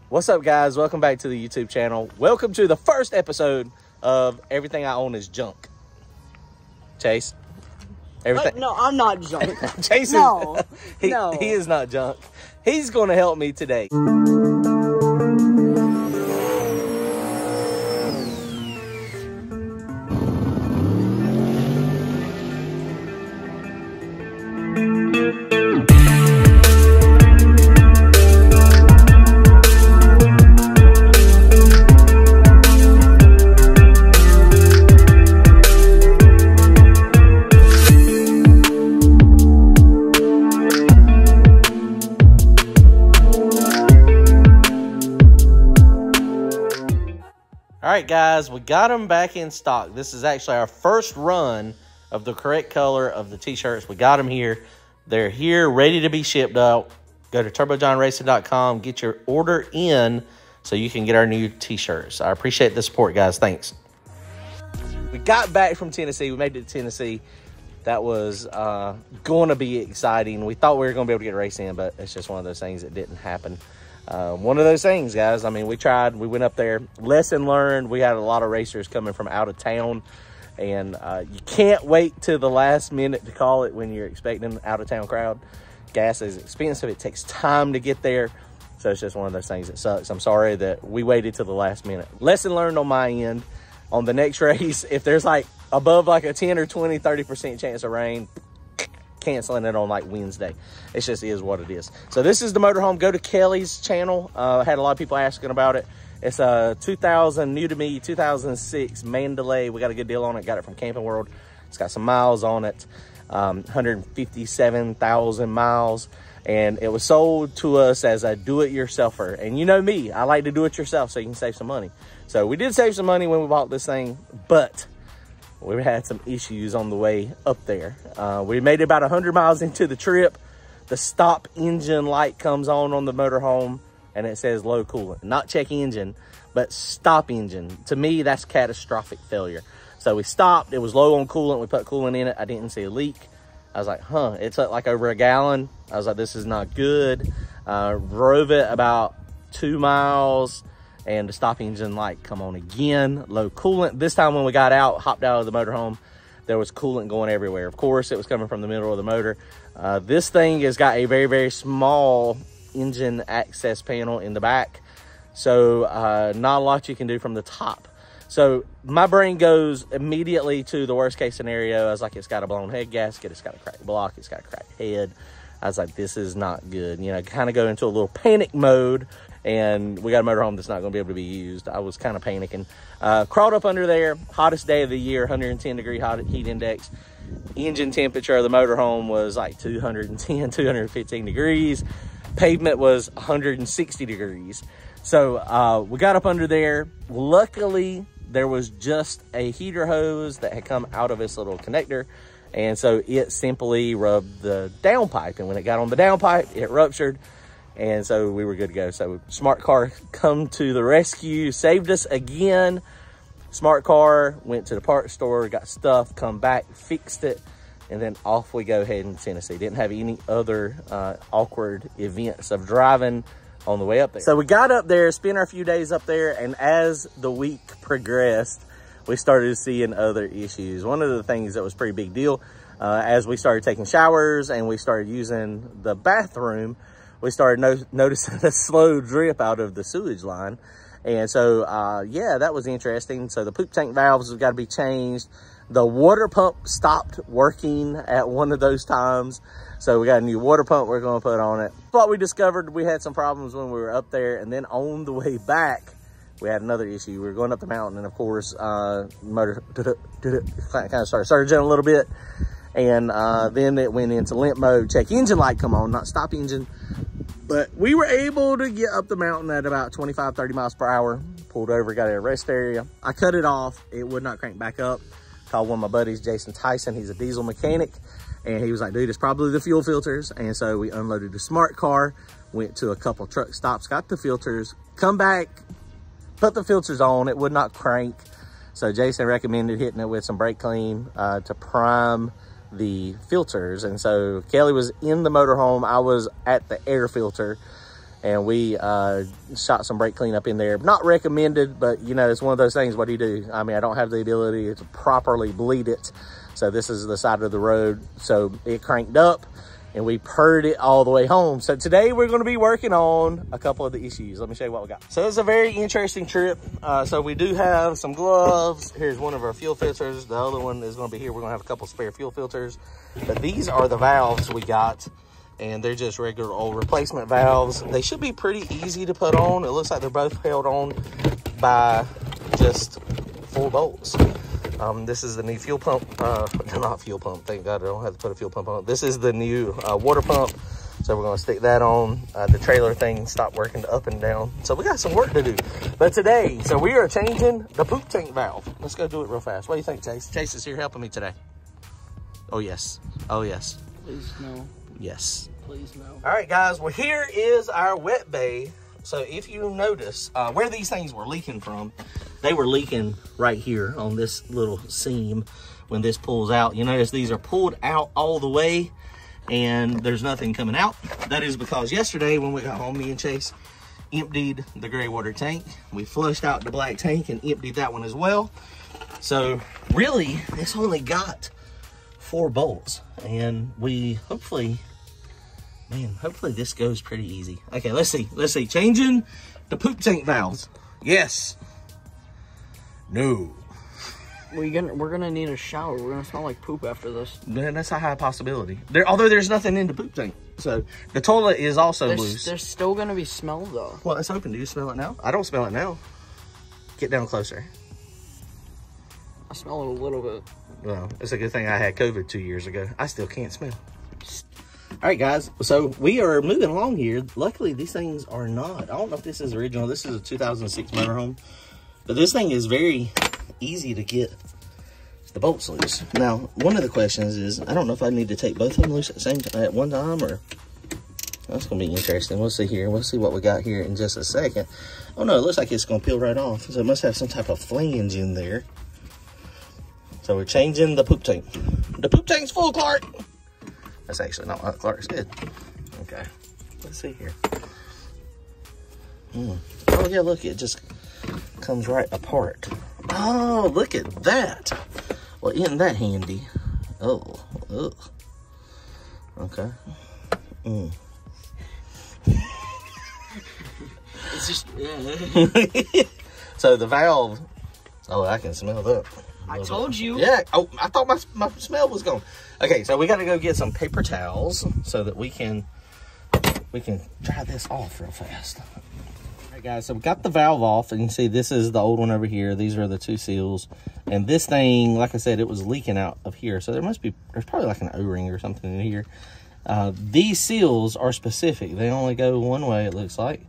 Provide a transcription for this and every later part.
What's up, guys? Welcome back to the YouTube channel. Welcome to the first episode of Everything I Own is Junk. Chase, everything. Wait, no, I'm not junk. Chase No, he is not junk. He's going to help me today. All right, guys, we got them back in stock. This is actually our first run of the correct color of the t-shirts. We got them here. They're here, ready to be shipped out. Go to turbojohnracing.com, get your order in so you can get our new t-shirts. I appreciate the support, guys. Thanks. We got back from Tennessee. We made it to Tennessee. That was going to be exciting. We thought we were going to be able to get a race in, but it's just one of those things that didn't happen. One of those things, guys. I mean, we tried. We went up there. Lesson learned. We had a lot of racers coming from out of town. And you can't wait till the last minute to call it when you're expecting an out-of-town crowd. Gas is expensive. It takes time to get there. So it's just one of those things that sucks. I'm sorry that we waited till the last minute. Lesson learned on my end. On the next race, if there's like above like a 10 or 20, 30% chance of rain, canceling it on like Wednesday. It just is what it is. So this is the motorhome. Go to Kelly's channel. I had a lot of people asking about it. It's a 2000, new to me, 2006 Mandalay. We got a good deal on it. Got it from Camping World. It's got some miles on it, 157,000 miles. And it was sold to us as a do-it-yourselfer. And you know me, I like to do it yourself so you can save some money. So we did save some money when we bought this thing, but we had some issues on the way up there. We made it about 100 miles into the trip. The stop engine light comes on the motorhome and it says low coolant. Not check engine, but stop engine. To me, that's catastrophic failure. So we stopped. It was low on coolant. We put coolant in it. I didn't see a leak. I was like, it's like over a gallon. I was like, this is not good. Drove it about 2 miles. And the stop engine light come on again, low coolant. This time when we got out, hopped out of the motorhome, there was coolant going everywhere. Of course, it was coming from the middle of the motor. This thing has got a very, very small engine access panel in the back. So not a lot you can do from the top. So my brain goes immediately to the worst case scenario. I was like, it's got a blown head gasket. It's got a cracked block. It's got a cracked head. I was like, this is not good. You know, kind of go into a little panic mode. And we got a motorhome that's not going to be able to be used. I was kind of panicking. Crawled up under there, hottest day of the year, 110 degree heat index. Engine temperature of the motorhome was like 210, 215 degrees. Pavement was 160 degrees. So we got up under there. Luckily, there was just a heater hose that had come out of this little connector. And so it simply rubbed the downpipe. And when it got on the downpipe, it ruptured. And so we were good to go. So Smart Car come to the rescue, saved us again. Smart Car went to the parts store, got stuff, come back, fixed it, and then off we go heading to Tennessee. Didn't have any other awkward events of driving on the way up there. So we got up there, spent our few days up there, and as the week progressed, we started seeing other issues. One of the things that was a pretty big deal, as we started taking showers and we started using the bathroom, we started noticing a slow drip out of the sewage line. And so, yeah, that was interesting. So the poop tank valves have got to be changed. The water pump stopped working at one of those times. So we got a new water pump we're going to put on it. But we discovered we had some problems when we were up there. And then on the way back, we had another issue. We were going up the mountain. And of course, motor kind of started surging a little bit. And then it went into limp mode. Check engine light come on, not stop engine. But we were able to get up the mountain at about 25, 30 miles per hour. Pulled over, got a rest area. I cut it off. It would not crank back up. Called one of my buddies, Jason Tyson. He's a diesel mechanic. And he was like, dude, it's probably the fuel filters. And so we unloaded the Smart Car, went to a couple truck stops, got the filters, come back, put the filters on. It would not crank. So Jason recommended hitting it with some brake clean to prime the filters. And so Kelly was in the motorhome. I was at the air filter. and we shot some brake cleanup in there. Not recommended, but you know, it's one of those things. What do you do? I mean, I don't have the ability to properly bleed it. So this is the side of the road. So it cranked up and we purred it all the way home. So today we're going to be working on a couple of the issues. Let me show you what we got. So it's a very interesting trip. So we do have some gloves. Here's one of our fuel filters. The other one is going to be here. We're going to have a couple spare fuel filters. But these are the valves we got. And they're just regular old replacement valves. They should be pretty easy to put on. It looks like they're both held on by just 4 bolts. This is the new fuel pump, not fuel pump, thank God I don't have to put a fuel pump on it. This is the new water pump, so we're gonna stick that on. The trailer thing stopped working up and down, so we got some work to do. But today, so we are changing the poop tank valve. Let's go do it real fast. What do you think, Chase? Chase is here helping me today. Oh yes, oh yes. Please no. Yes. Please no. All right, guys, well, here is our wet bay. So if you notice where these things were leaking from, they were leaking right here on this little seam when this pulls out. You notice these are pulled out all the way and there's nothing coming out. That is because yesterday when we got home, me and Chase emptied the gray water tank. We flushed out the black tank and emptied that one as well. So really, it's only got 4 bolts and we hopefully this goes pretty easy. Okay, let's see. Changing the poop tank valves. Yes. No. We're gonna need a shower. We're gonna smell like poop after this. Man, that's a high possibility. Although there's nothing in the poop tank. So the toilet is also loose. There's still gonna be smell though. Well, let's open. Do you smell it now? I don't smell it now. Get down closer. I smell it a little bit. Well, it's a good thing I had COVID 2 years ago. I still can't smell. All right, guys, so we are moving along here. Luckily, these things are not. I don't know if this is original. This is a 2006 motorhome. But this thing is very easy to get the bolts loose. Now, one of the questions is, I don't know if I need to take both of them loose at one time, or that's going to be interesting. We'll see here. We'll see what we got here in just a second. Oh, no, it looks like it's going to peel right off. So it must have some type of flange in there. So we're changing the poop tank. The poop tank's full, Clark. That's actually not what Clark said. Okay, let's see here. Oh yeah, look, it just comes right apart. Oh, look at that. Well, isn't that handy? Oh, ugh. Okay. It's just, So the valve, oh, I can smell that. I told you. Yeah. Oh, I thought my smell was gone. Okay, so we got to go get some paper towels so that we can dry this off real fast. All right, guys. So we got the valve off, and you can see this is the old one over here. These are the 2 seals, and this thing, like I said, it was leaking out of here. So there's probably like an O-ring or something in here. These seals are specific. They only go one way, it looks like.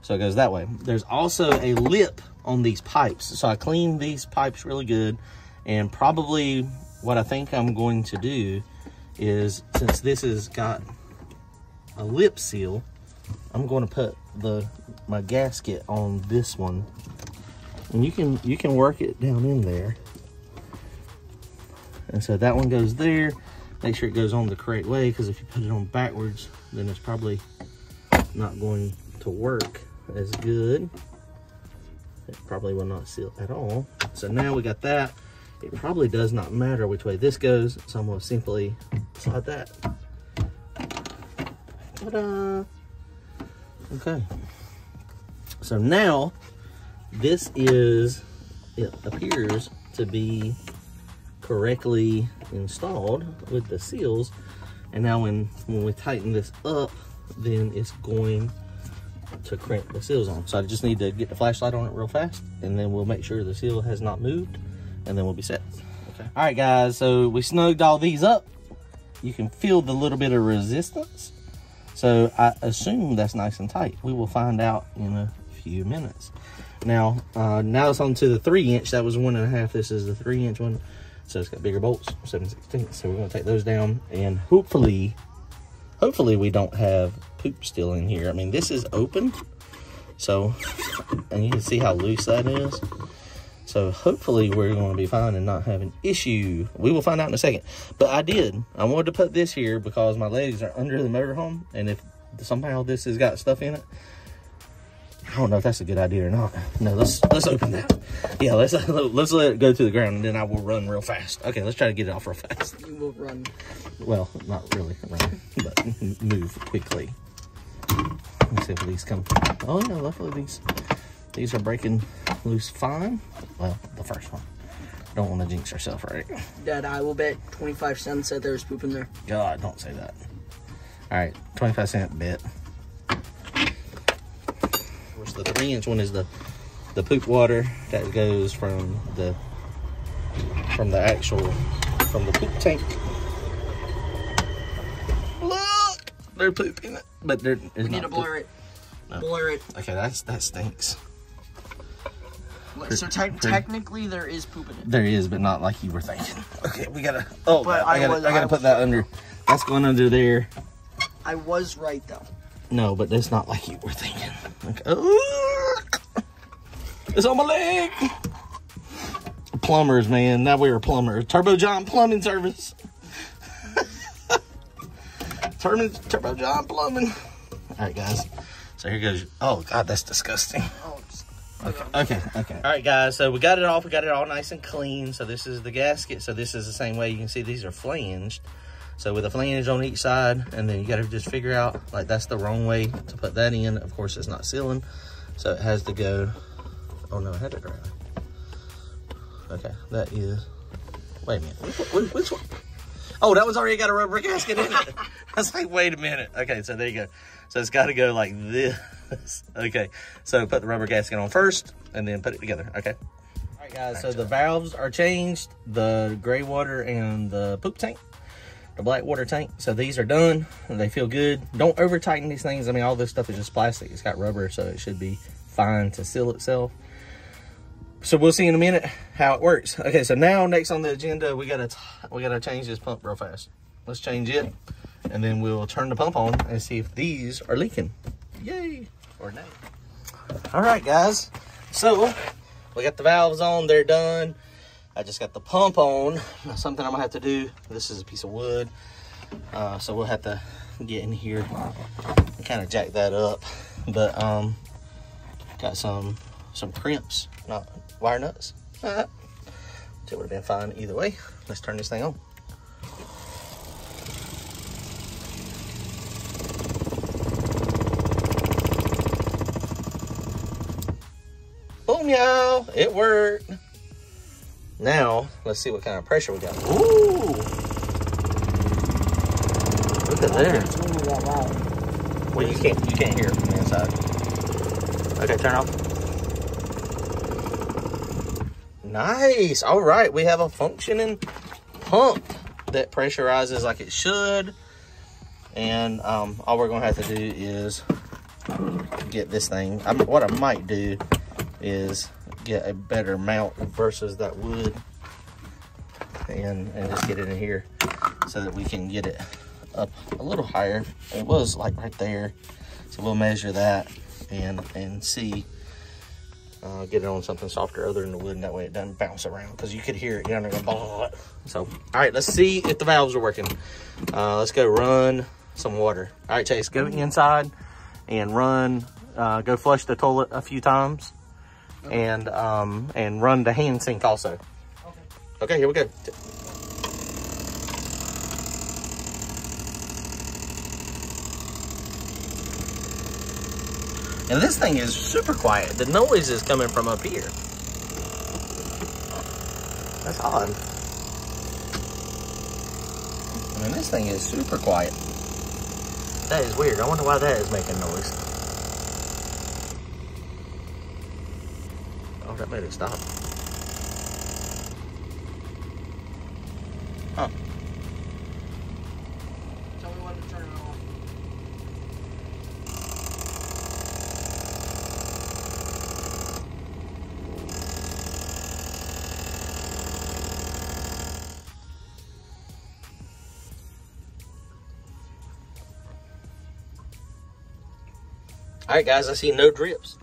So it goes that way. There's also a lip on these pipes. So I cleaned these pipes really good, and probably what I think I'm going to do is, since this has got a lip seal, I'm going to put my gasket on this one, and you can work it down in there. And so that one goes there. Make sure it goes on the correct way, because if you put it on backwards, then it's probably not going to work as good. It probably will not seal at all. So now we got that. It probably does not matter which way this goes, so I'm going to simply slide that. Ta-da! Okay. So now this is, it appears to be correctly installed with the seals. And now when we tighten this up, then it's going to crank the seals on. So I just need to get the flashlight on it real fast, and then we'll make sure the seal has not moved, and then we'll be set. Okay. All right, guys, so we snugged all these up. You can feel the little bit of resistance. So I assume that's nice and tight. We will find out in a few minutes. Now it's on to the 3-inch. That was 1.5. This is the 3-inch one. So it's got bigger bolts, 7/16. So we're gonna take those down, and hopefully we don't have poop still in here. I mean, this is open, so, and you can see how loose that is. So hopefully we're going to be fine and not have an issue. We will find out in a second. But I wanted to put this here because my legs are under the motorhome, and if somehow this has got stuff in it. I don't know if that's a good idea or not. No, let's open that. Yeah, let's let it go to the ground, and then I will run real fast. Okay, let's try to get it off real fast. You will run. Well, not really run, but move quickly. Let's see if these come. Oh no, luckily these are breaking loose fine. Well, the first one. Don't want to jinx yourself, right? Dad, I will bet 25 cents that there's poop in there. God, don't say that. All right, 25-cent bet. Of course, the 3-inch one is the poop water that goes from the poop tank. Look, there's poop in it, but there is We need to blur it. No. Blur it. Okay, that stinks. So technically there is poop in it. There is, but not like you were thinking. Okay, we gotta. Oh, but I gotta put that under. That's going under there. I was right though. No, but that's not like you were thinking. Okay. Oh, it's on my leg. Plumbers, man. Now we are plumbers. Turbo John Plumbing Service. Turbo John Plumbing. All right, guys. So here goes. Oh God, that's disgusting. Oh, Okay. All right, guys. So we got it off. We got it all nice and clean. So this is the gasket. So this is the same way. You can see these are flanged. So with a flange on each side, and then you got to just figure out, like, that's the wrong way to put that in. Of course, it's not sealing, so it has to go. Oh no, I had it right. Okay, that is. Wait a minute. Which one? Oh, that was already got a rubber gasket in it. I was like, wait a minute. Okay, so there you go. So it's got to go like this. Okay, so put the rubber gasket on first, and then put it together. Okay. All right, guys. So the valves are changed. The gray water and the poop tank. The black water tank. So these are done and they feel good. Don't over tighten these things. I mean, all this stuff is just plastic. It's got rubber, so it should be fine to seal itself. So we'll see in a minute how it works. Okay, so now next on the agenda, we gotta change this pump real fast. Let's change it, and then we'll turn the pump on and see if these are leaking. Yay or nay. All right, guys. So we got the valves on. They're done. I just got the pump on. Now, something I'm gonna have to do. This is a piece of wood, so we'll have to get in here and kind of jack that up. But got some crimps, not wire nuts. It would have been fine either way. Let's turn this thing on. Boom, y'all! It worked. Now, let's see what kind of pressure we got. Ooh! Look at there. It's only that loud. Well, you can't hear it from the inside. Okay, turn off. Nice. All right, we have a functioning pump that pressurizes like it should. And all we're gonna have to do is get this thing. What I might do is get a better mount versus that wood, and just get it in here so that we can get it up a little higher. It was like right there, so we'll measure that and see. Get it on something softer other than the wood, and that way it doesn't bounce around, because you could hear it. You're gonna go blah. So, all right, let's see if the valves are working. Let's go run some water. All right, Chase, go inside and run. Go flush the toilet a few times. Okay. And run the hand sink also. Okay. Okay, here we go. And this thing is super quiet. The noise is coming from up here. That's odd. I mean, this thing is super quiet. That is weird. I wonder why that is making noise. Oh, that made it stop. Huh. Tell me when to turn it off. All right, guys, I see no drips.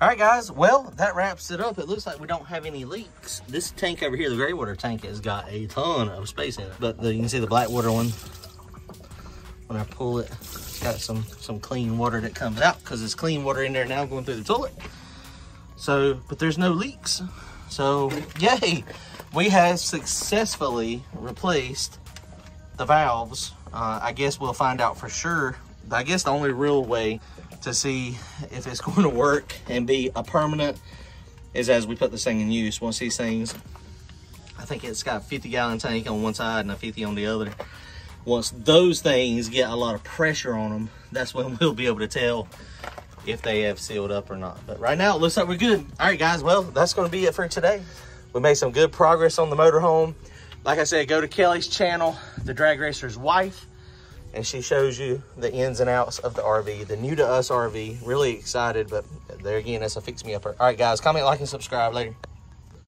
All right, guys, well, that wraps it up. It looks like we don't have any leaks. This tank over here, the gray water tank, has got a ton of space in it. But you can see the black water one, when I pull it, got some clean water that comes out because it's clean water in there now going through the toilet. So, but there's no leaks. So, yay! We have successfully replaced the valves. I guess we'll find out for sure. I guess the only real way to see if it's going to work and be a permanent is as we put this thing in use. Once these things, I think it's got a 50-gallon tank on one side and a 50 on the other. Once those things get a lot of pressure on them, that's when we'll be able to tell if they have sealed up or not. But right now, it looks like we're good. All right, guys, well, that's going to be it for today. We made some good progress on the motorhome. Like I said, go to Kelly's channel, The Drag Racer's Wife, and she shows you the ins and outs of the RV, the new to us RV. Really excited, but there again, that's a fix-me-upper. All right, guys, comment, like, and subscribe. Later.